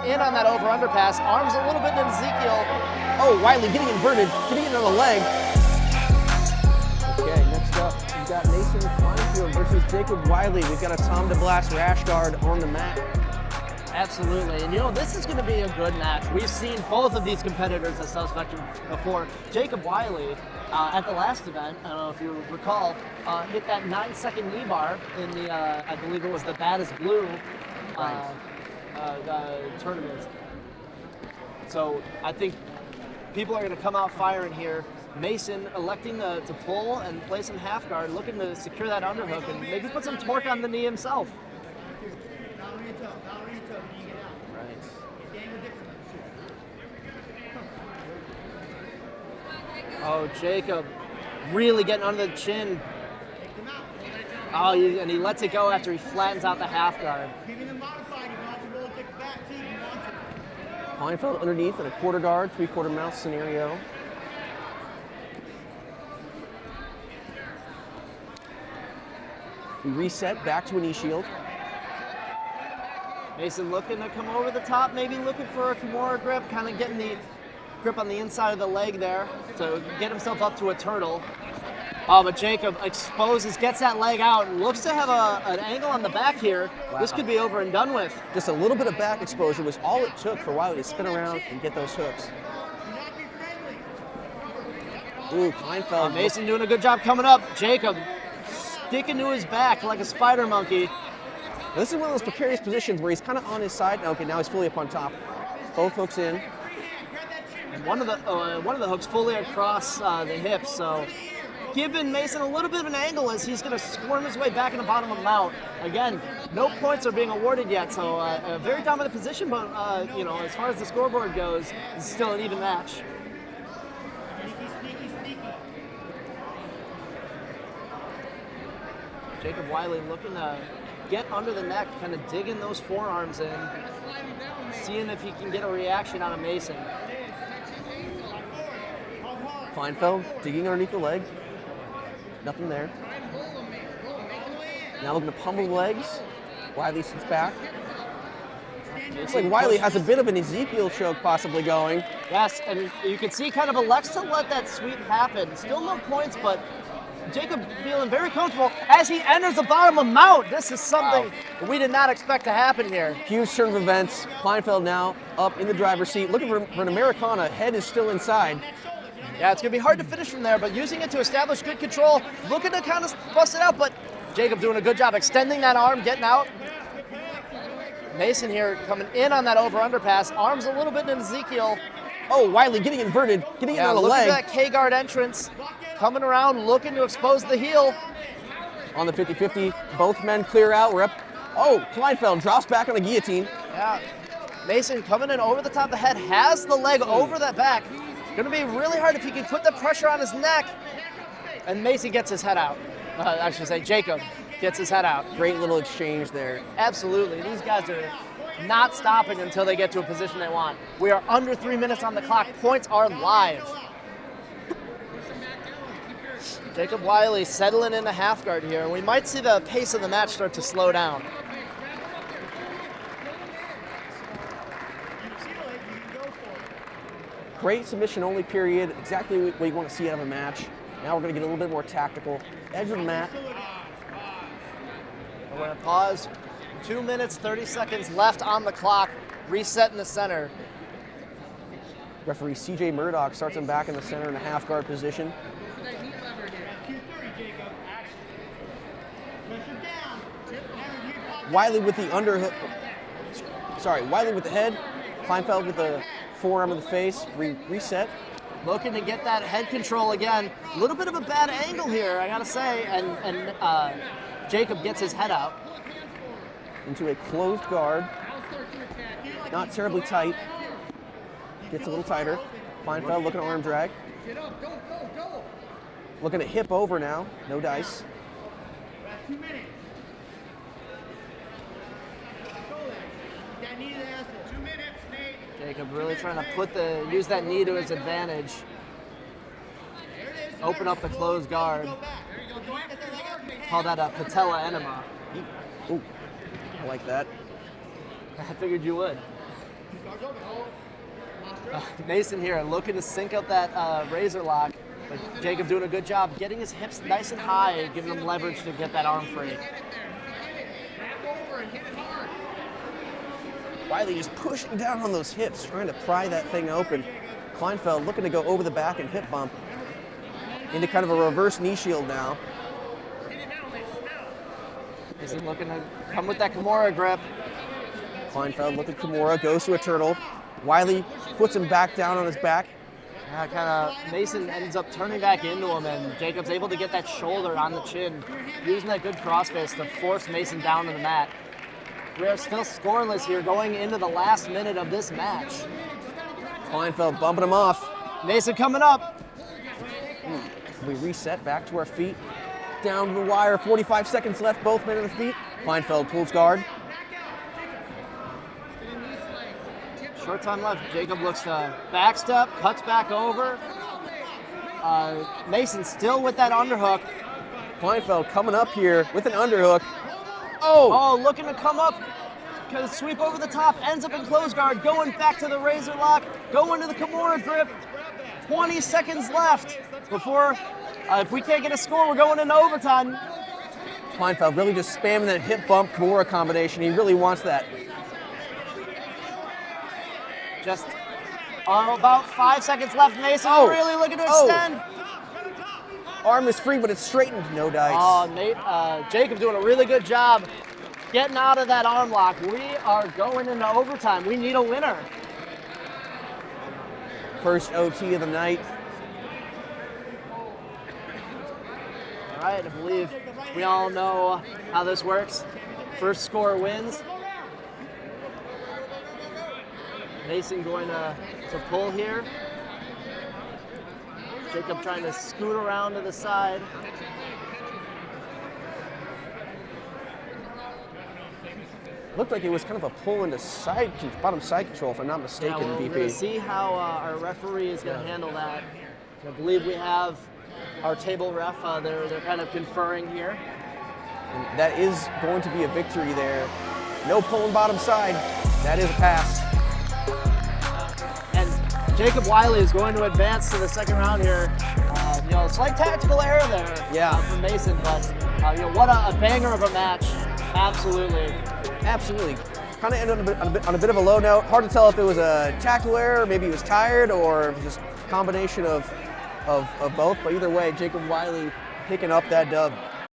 in on that over underpass. Arms a little bit in Ezekiel. Oh, Wiley getting inverted, getting it on the leg. Okay, next up, we've got Mason Kleinfeld versus Jacob Wiley. We've got a Tom DeBlas rash guard on the mat. Absolutely, and you know, this is going to be a good match. We've seen both of these competitors as suspected before. Jacob Wiley, at the last event, I don't know if you recall, hit that 9-second knee bar in the, I believe it was the Bad as Blue tournament. So I think people are going to come out firing here. Mason electing to pull and play some half guard, looking to secure that underhook and maybe put some torque on the knee himself. Oh, Jacob really getting under the chin. Oh, and he lets it go after he flattens out the half guard. Kleinfeld underneath in a quarter guard, 3/4 mount scenario. We reset back to a knee shield. Mason looking to come over the top, maybe looking for a Kimura grip, kind of getting the grip on the inside of the leg there to get himself up to a turtle. Oh, but Jacob exposes, gets that leg out, and looks to have an angle on the back here. Wow. This could be over and done with. Just a little bit of back exposure was all it took for Wiley to spin around and get those hooks. Ooh, Kleinfeld. Mason doing a good job coming up. Jacob sticking to his back like a spider monkey. This is one of those precarious positions where he's kind of on his side. Okay, now he's fully up on top. Both hooks in. And one of the hooks fully across the hips, so giving Mason a little bit of an angle as he's going to squirm his way back in the bottom of the mount. Again, no points are being awarded yet, so a very dominant position, but you know, as far as the scoreboard goes, it's still an even match. Jacob Wiley looking to get under the neck, kind of digging those forearms in, seeing if he can get a reaction out of Mason. Kleinfeld digging underneath the leg. Nothing there. Now looking to pummel the legs. Wiley sits back. Looks like Wiley has a bit of an Ezekiel choke possibly going. Yes, and you can see kind of elects to let that sweep happen. Still no points, but Jacob feeling very comfortable as he enters the bottom of mount. This is something we did not expect to happen here. Huge turn of events. Kleinfeld now up in the driver's seat, looking for an Americana. Head is still inside. Yeah, it's going to be hard to finish from there, but using it to establish good control, looking to kind of bust it out, but Jacob doing a good job extending that arm, getting out. Mason here coming in on that over underpass, arms a little bit in Ezekiel. Oh, Wiley getting inverted, getting it on the leg. Look at that K-guard entrance, coming around, looking to expose the heel. On the 50-50, both men clear out. We're up. Oh, Kleinfeld drops back on the guillotine. Yeah, Mason coming in over the top of the head, has the leg over that back. Going to be really hard if he can put the pressure on his neck. And Mason gets his head out. I should say Jacob gets his head out. Great little exchange there. Absolutely. These guys are not stopping until they get to a position they want. We are under 3 minutes on the clock. Points are live. Jacob Wiley settling in a half guard here. We might see the pace of the match start to slow down. Great submission-only period, exactly what you want to see out of a match. Now we're going to get a little bit more tactical. Edge of the mat. We're going to pause. 2 minutes, 30 seconds left on the clock. Reset in the center. Referee CJ Murdoch starts him back in the center in a half guard position. Wiley with the underhook. Sorry, Wiley with the head. Kleinfeld with the forearm of the face. Reset. Looking to get that head control again. A little bit of a bad angle here, I gotta say. And Jacob gets his head out. Into a closed guard. Not terribly tight. Gets a little tighter. Kleinfeld looking at arm drag. Looking at hip over now. No dice. Jacob really trying to use that knee to his advantage. Open up the closed guard. Call that a patella enema. Ooh, I like that. I figured you would. Mason here looking to sync up that razor lock, but Jacob doing a good job getting his hips nice and high, giving him leverage to get that arm free. Wiley just pushing down on those hips, trying to pry that thing open. Kleinfeld looking to go over the back and hip bump into kind of a reverse knee shield now. Mason looking to come with that Kimura grip. Kleinfeld looking Kimura, goes to a turtle. Wiley puts him back down on his back. Yeah, kind of Mason ends up turning back into him, and Jacob's able to get that shoulder on the chin, using that good crossface to force Mason down to the mat. We are still scoreless here going into the last minute of this match. Kleinfeld bumping him off. Mason coming up. We reset back to our feet. Down to the wire, 45 seconds left, both men on the feet. Kleinfeld pulls guard. Short time left. Jacob looks to backstep, cuts back over. Mason still with that underhook. Kleinfeld coming up here with an underhook. Oh! Oh, looking to come up. Because sweep over the top, ends up in close guard, going back to the razor lock, going to the Kimura grip. 20 seconds left before, if we can't get a score, we're going into overtime. Kleinfeld really just spamming that hip bump Kimura combination. He really wants that. Just about 5 seconds left. Mason really looking to extend. Arm is free, but it's straightened. No dice. Oh, Jacob doing a really good job getting out of that arm lock. We are going into overtime. We need a winner. First OT of the night. All right, I believe we all know how this works. First score wins. Mason going to pull here. Jacob trying to scoot around to the side. Looked like it was kind of a pull into bottom side control, if I'm not mistaken, Yeah, we're VP. going to see how our referee is going to handle that. I believe we have our table ref. They're kind of conferring here. And that is going to be a victory there. No pulling bottom side. That is a pass. And Jacob Wiley is going to advance to the second round here. Slight tactical error there from Mason, but what a banger of a match. Absolutely. Absolutely. Kind of ended on a bit of a low note. Hard to tell if it was a tactical error, maybe he was tired, or just a combination of both. But either way, Jacob Wiley picking up that dub.